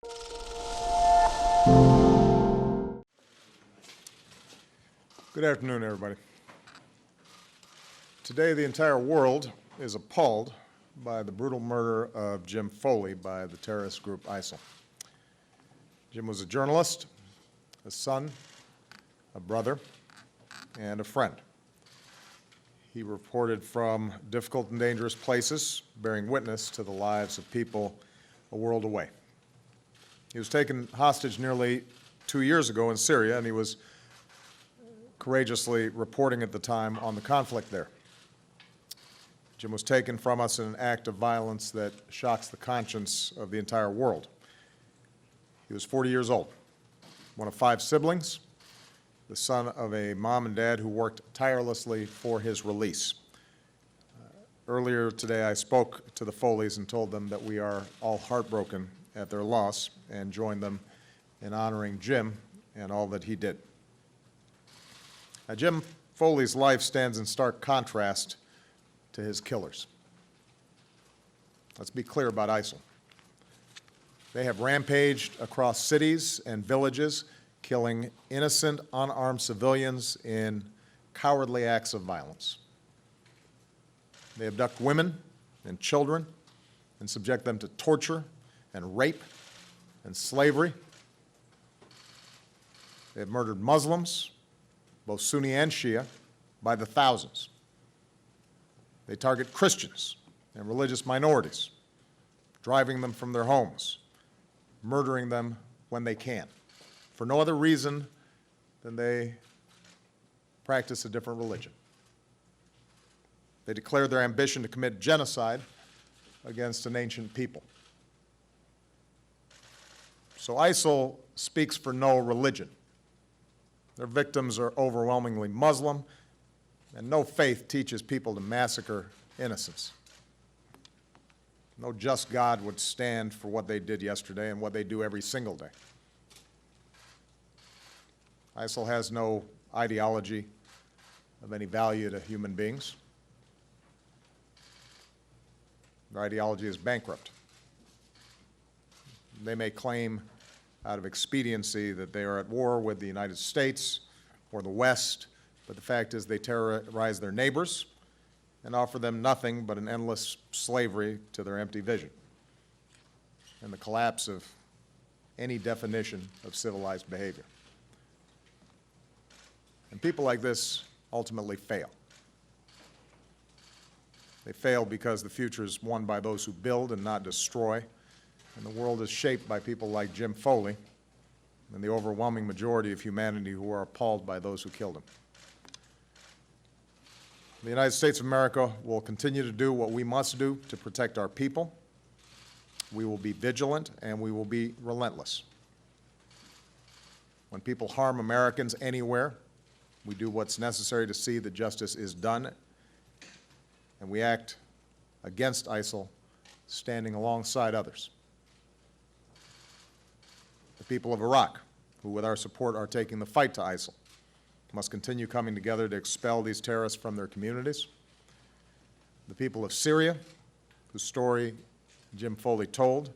Good afternoon, everybody. Today, the entire world is appalled by the brutal murder of Jim Foley by the terrorist group ISIL. Jim was a journalist, a son, a brother, and a friend. He reported from difficult and dangerous places, bearing witness to the lives of people a world away. He was taken hostage nearly 2 years ago in Syria, and he was courageously reporting at the time on the conflict there. Jim was taken from us in an act of violence that shocks the conscience of the entire world. He was 40 years old, one of 5 siblings, the son of a mom and dad who worked tirelessly for his release. Earlier today, I spoke to the Foleys and told them that we are all heartbroken at their loss and joined them in honoring Jim and all that he did. Now, Jim Foley's life stands in stark contrast to his killers. Let's be clear about ISIL. They have rampaged across cities and villages, killing innocent, unarmed civilians in cowardly acts of violence. They abduct women and children and subject them to torture and rape and slavery. They have murdered Muslims, both Sunni and Shia, by the thousands. They target Christians and religious minorities, driving them from their homes, murdering them when they can, for no other reason than they practice a different religion. They declare their ambition to commit genocide against an ancient people. So ISIL speaks for no religion. Their victims are overwhelmingly Muslim, and no faith teaches people to massacre innocents. No just God would stand for what they did yesterday and what they do every single day. ISIL has no ideology of any value to human beings. Their ideology is bankrupt. They may claim out of expediency that they are at war with the United States or the West, but the fact is they terrorize their neighbors and offer them nothing but an endless slavery to their empty vision and the collapse of any definition of civilized behavior. And people like this ultimately fail. They fail because the future is won by those who build and not destroy. And the world is shaped by people like Jim Foley and the overwhelming majority of humanity who are appalled by those who killed him. The United States of America will continue to do what we must do to protect our people. We will be vigilant and we will be relentless. When people harm Americans anywhere, we do what's necessary to see that justice is done, and we act against ISIL, standing alongside others. The people of Iraq, who with our support are taking the fight to ISIL, must continue coming together to expel these terrorists from their communities. The people of Syria, whose story Jim Foley told,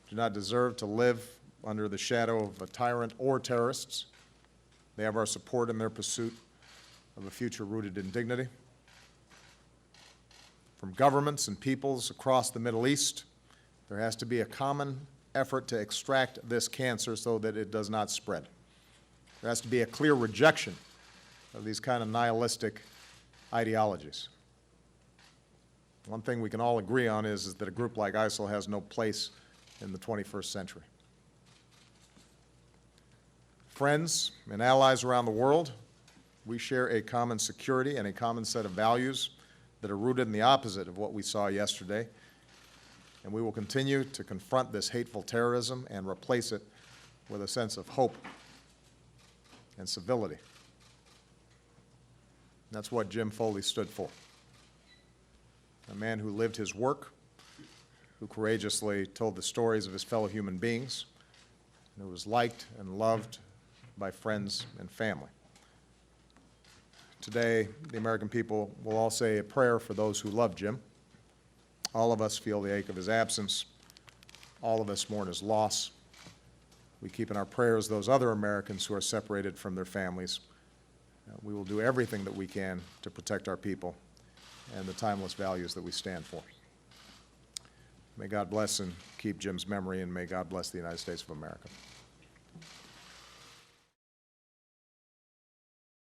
do not deserve to live under the shadow of a tyrant or terrorists. They have our support in their pursuit of a future rooted in dignity. From governments and peoples across the Middle East, there has to be a common effort to extract this cancer so that it does not spread. There has to be a clear rejection of these kind of nihilistic ideologies. One thing we can all agree on is that a group like ISIL has no place in the 21st century. Friends and allies around the world, we share a common security and a common set of values that are rooted in the opposite of what we saw yesterday. And we will continue to confront this hateful terrorism and replace it with a sense of hope and civility. That's what Jim Foley stood for. A man who lived his work, who courageously told the stories of his fellow human beings, and who was liked and loved by friends and family. Today, the American people will all say a prayer for those who love Jim. All of us feel the ache of his absence. all of us mourn his loss. We keep in our prayers those other Americans who are separated from their families. We will do everything that we can to protect our people and the timeless values that we stand for. May God bless and keep Jim's memory, and may God bless the United States of America.